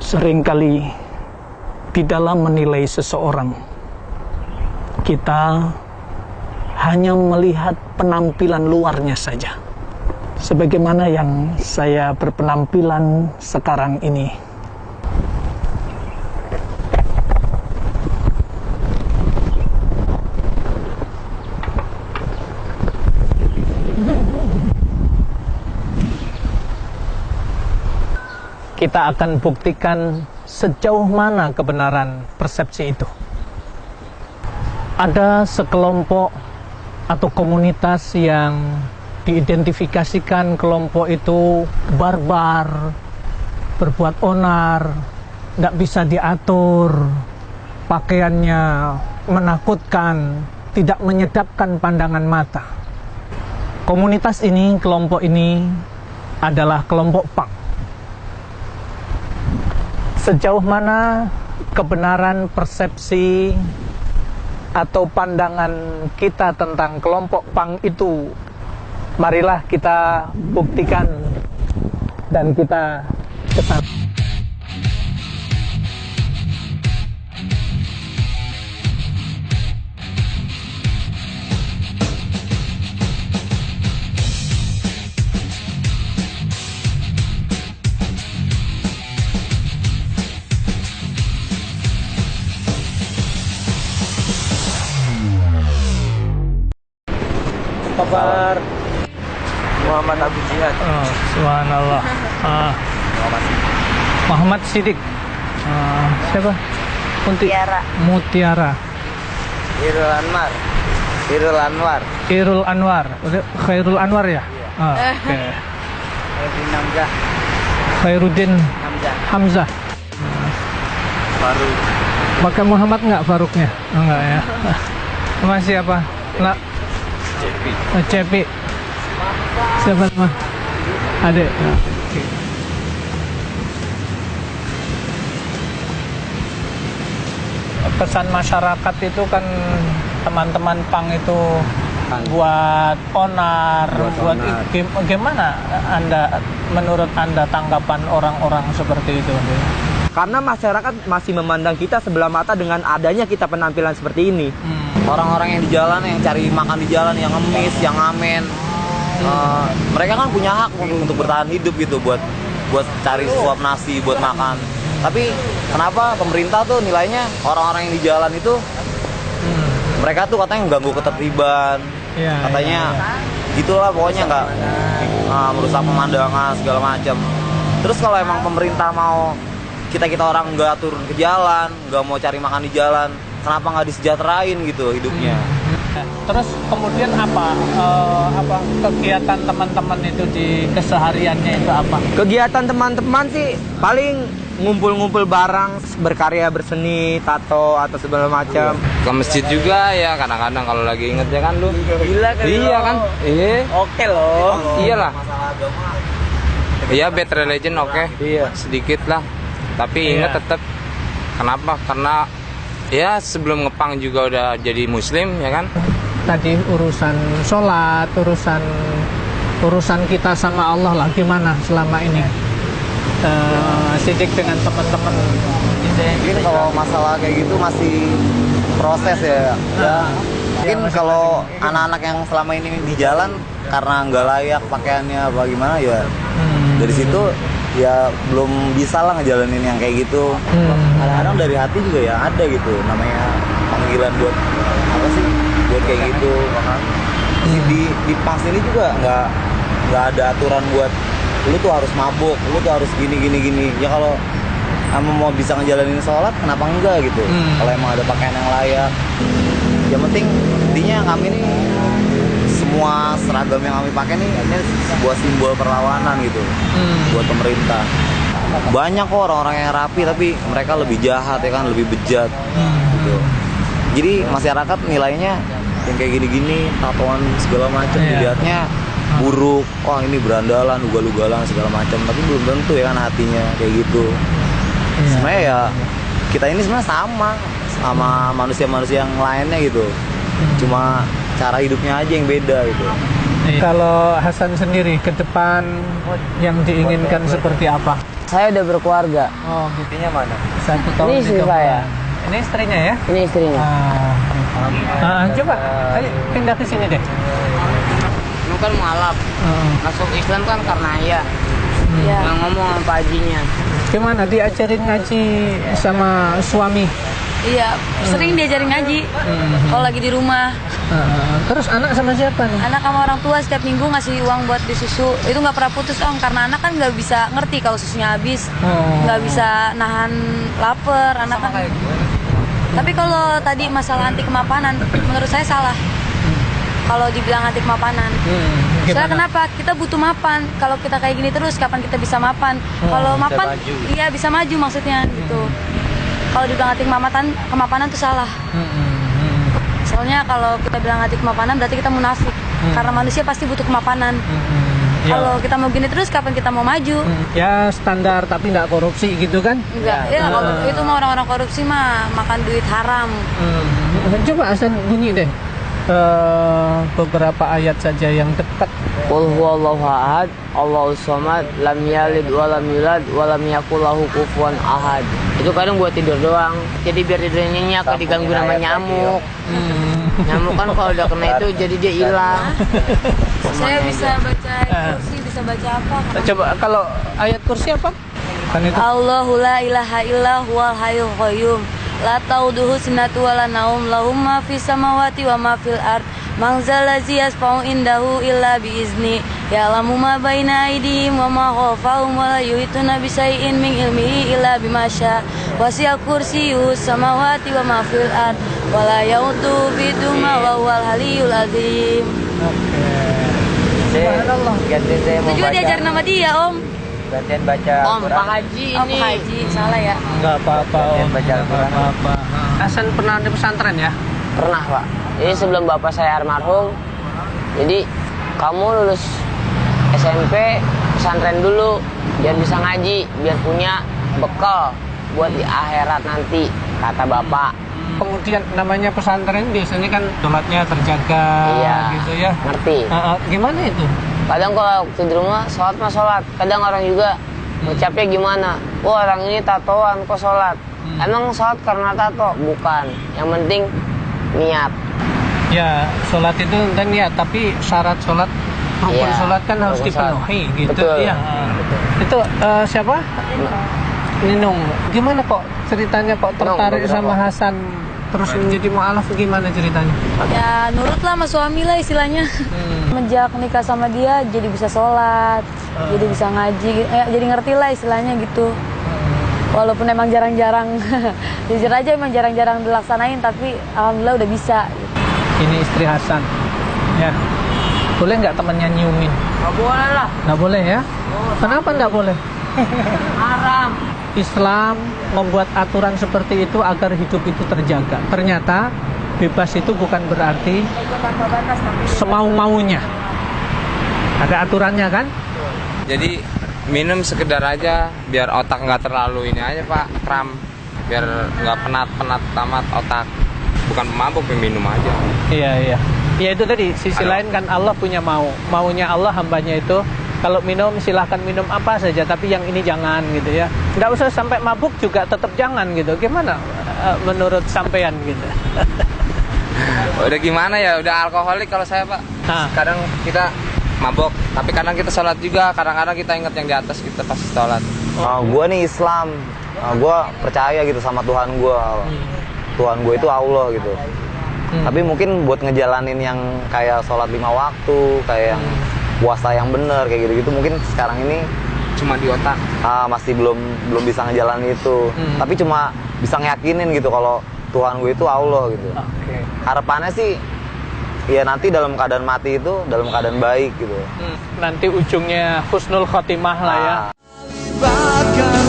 Seringkali di dalam menilai seseorang, kita hanya melihat penampilan luarnya saja. Sebagaimana yang saya berpenampilan sekarang ini. Kita akan buktikan sejauh mana kebenaran persepsi itu. Ada sekelompok atau komunitas yang diidentifikasikan kelompok itu barbar, berbuat onar, tidak bisa diatur, pakaiannya menakutkan, tidak menyedapkan pandangan mata. Komunitas ini, kelompok ini adalah kelompok punk. Sejauh mana kebenaran persepsi atau pandangan kita tentang kelompok punk itu, marilah kita buktikan dan kita kesana. Kabar Muhammad Abu Jihad. Subhanallah. Muhammad Siddiq. Siapa? Mutiara. Irul Anwar. Irul Anwar. Khairul Anwar ya? Oke. Khairuddin Hamzah. Faruk. Pakai Muhammad nggak Faruknya? Enggak ya. Masih apa? Cepi. Siapa nama? Adek. Oke. Pesan masyarakat itu kan teman-teman pang itu buat onar, gimana menurut Anda tanggapan orang-orang seperti itu? Karena masyarakat masih memandang kita sebelah mata dengan adanya kita penampilan seperti ini. Orang-orang yang di jalan, yang cari makan di jalan, yang ngemis, yang ngamen, mereka kan punya hak untuk bertahan hidup gitu, buat cari suap nasi, buat makan. Tapi kenapa pemerintah tuh nilainya orang-orang yang di jalan itu, mereka tuh katanya mengganggu ketertiban, katanya gitulah pokoknya nggak merusak pemandangan segala macam. Terus kalau emang pemerintah mau kita orang nggak turun ke jalan, nggak mau cari makan di jalan, kenapa nggak disejahterain gitu hidupnya? Terus kemudian apa kegiatan teman-teman itu di kesehariannya itu apa? Kegiatan teman-teman sih paling ngumpul-ngumpul bareng, berkarya, berseni, tato atau segala macam. Ke masjid juga ya kadang-kadang kalau lagi inget ya kan lu. Gila kan? Iya kan? Iya. Oke loh. Iyalah. Iya bad religion oke. Iya. Sedikit lah. Tapi ingat tetap kenapa? Karena ya sebelum ngepang juga udah jadi muslim ya kan. Tadi urusan sholat, urusan kita sama Allah lah, gimana selama ini? Siddiq dengan teman-teman. Mungkin kalau masalah kayak gitu masih proses ya. Mungkin kalau anak-anak yang selama ini di jalan karena nggak layak pakaiannya apa gimana ya, dari situ ya belum bisa lah ngejalanin yang kayak gitu. Kadang-kadang dari hati juga ya ada gitu, namanya panggilan buat apa sih, buat kayak gitu. Di pas ini juga nggak ada aturan buat lu tuh harus mabuk, lu tuh harus gini. Ya kalau kamu mau bisa ngejalanin sholat, kenapa enggak gitu? Kalau emang ada pakaian yang layak. Yang penting intinya kami ini semua seragam yang kami pakai ini sebuah simbol perlawanan gitu buat pemerintah. Banyak kok orang-orang yang rapi tapi mereka lebih jahat ya kan, lebih bejat gitu. Jadi masyarakat nilainya yang kayak gini-gini, tatoan segala macam dilihatnya buruk. Wah ini berandalan, ugal-ugalan segala macam. Tapi belum tentu ya kan hatinya kayak gitu. Sebenarnya ya kita ini sebenarnya sama manusia-manusia yang lainnya gitu. Cuma cara hidupnya aja yang beda gitu. Kalau Hasan sendiri ke depan yang diinginkan seperti apa? Saya udah berkeluarga. Oh, gitu. Intinya mana? 1 tahun Ini istri 3 saya. bulan. Ini istrinya ya? Ini istrinya. Coba, ayo pindah ke sini deh. Lu kan mualaf. Masuk Islam kan karena ayah. Iya. Yang ngomong sama Pak Hajinya. Gimana diajarin ngaji sama suami? Iya, sering diajarin ngaji. Kalau lagi di rumah, Terus anak sama siapa nih? anak sama orang tua setiap minggu ngasih uang buat beli susu. Itu nggak pernah putus om, karena anak kan nggak bisa ngerti kalau susunya habis, nggak bisa nahan lapar. Anak kan. Tapi kalau tadi masalah anti kemapanan, menurut saya salah. Kalau dibilang anti kemapanan. Soalnya kenapa? Kita butuh mapan. Kalau kita kayak gini terus, kapan kita bisa mapan? Kalau mapan, iya bisa maju maksudnya gitu. Kalau dibilang anti kemapanan itu salah. Soalnya kalau kita bilang anti kemapanan berarti kita munafik. Karena manusia pasti butuh kemapanan. Kalau kita mau gini terus, kapan kita mau maju? Ya standar tapi nggak korupsi gitu kan? Enggak. Ya, kalau itu mah orang-orang korupsi mah makan duit haram. Coba Hasan bunyi deh beberapa ayat saja yang dekat. Qul huwallahu ahad, Allahus samad, lam yalid wa lam yulad wa lam yakul lahu kufuwan ahad. Itu kadang buat tidur doang. Jadi biar tidurnya nyenyak, gak diganggu sama nyamuk. Nyamuk kan kalau udah kena itu jadi dia hilang. Saya bisa baca kursi, bisa baca apa? Coba kalau ayat kursi apa? Kan itu. Allahu la ilaha illa huwal hayyul qayyum. La ta'uduhu sinatu wa la naum, lahum ma fis samawati wa ma fil ard. Man zalazi yasfa'u indahu illa biizni. Ya'lamu ma baina aydihim wa ma khalfahum wa la yuhituna bi syai'in min ilmihi illa bima syaa. Wasi'a kursiyyuhus samawati wa ma fil ard wa la yaudu biduma wa huwal aliyyul azim. Subhanallah. Gantian saya Itu juga diajarin nama dia, Om. Gantian baca Om, Pak Haji Oh, ini. Pak Haji, salah ya. Nggak apa-apa. Om. Baca Al-Quran. Nggak apa-apa. Hasan pernah di pesantren ya? Pernah Pak. Jadi sebelum bapak saya almarhum, jadi kamu lulus SMP pesantren dulu biar bisa ngaji, biar punya bekal buat di akhirat nanti, kata bapak. Kemudian namanya pesantren biasanya kan sholatnya terjaga gitu ya. Ngerti. Gimana itu? Kadang kalau waktu di rumah sholat mah sholat, kadang orang juga ngucapnya gimana? Wah orang ini tatoan kok sholat. Emang sholat karena tato? Bukan. Yang penting niat. Ya, sholat itu dan niat, tapi syarat sholat, rukun Iya, sholat kan harus rukun dipenuhi sholat. gitu. Betul. Iya. Itu siapa? Ninung. Gimana kok ceritanya kok tertarik Ninung, sama Hasan terus menjadi mu'alaf, gimana ceritanya? Ya nurutlah sama suami lah istilahnya. Menjak nikah sama dia jadi bisa sholat, jadi bisa ngaji, jadi ngerti lah istilahnya gitu. Walaupun emang jarang-jarang, jujur aja emang jarang-jarang dilaksanain, tapi alhamdulillah udah bisa. Ini istri Hasan. Ya. Boleh nggak temannya nyiumin? Gak boleh lah. Nggak boleh ya? Kenapa nggak boleh? Haram. Islam membuat aturan seperti itu agar hidup itu terjaga. Ternyata bebas itu bukan berarti semau-maunya. Ada aturannya kan? Jadi minum sekedar aja biar otak nggak terlalu ini aja Pak, kram. Biar nggak penat-penat tamat otak. Bukan pemabuk, minum aja. Iya. Ya itu tadi, sisi lain kan Allah punya maunya Allah, hambanya itu kalau minum silahkan minum apa saja, tapi yang ini jangan gitu ya. Nggak usah sampai mabuk juga tetap jangan gitu. Gimana menurut sampean gitu? Udah gimana ya, udah alkoholik kalau saya Pak. Kadang kita mabok, tapi kadang kita sholat juga. Kadang-kadang kita ingat yang di atas, kita pasti sholat. Gue nih Islam, gue percaya gitu sama Tuhan gue. Tuhan gue itu Allah gitu. Tapi mungkin buat ngejalanin yang kayak sholat 5 waktu, kayak yang puasa yang bener kayak gitu-gitu, mungkin sekarang ini Cuma di otak. masih belum bisa ngejalanin itu. Tapi cuma bisa ngeyakinin gitu kalau Tuhan gue itu Allah gitu. Harapannya sih ya nanti dalam keadaan mati itu dalam keadaan baik gitu. Nanti ujungnya husnul khotimah lah ya. Libatkan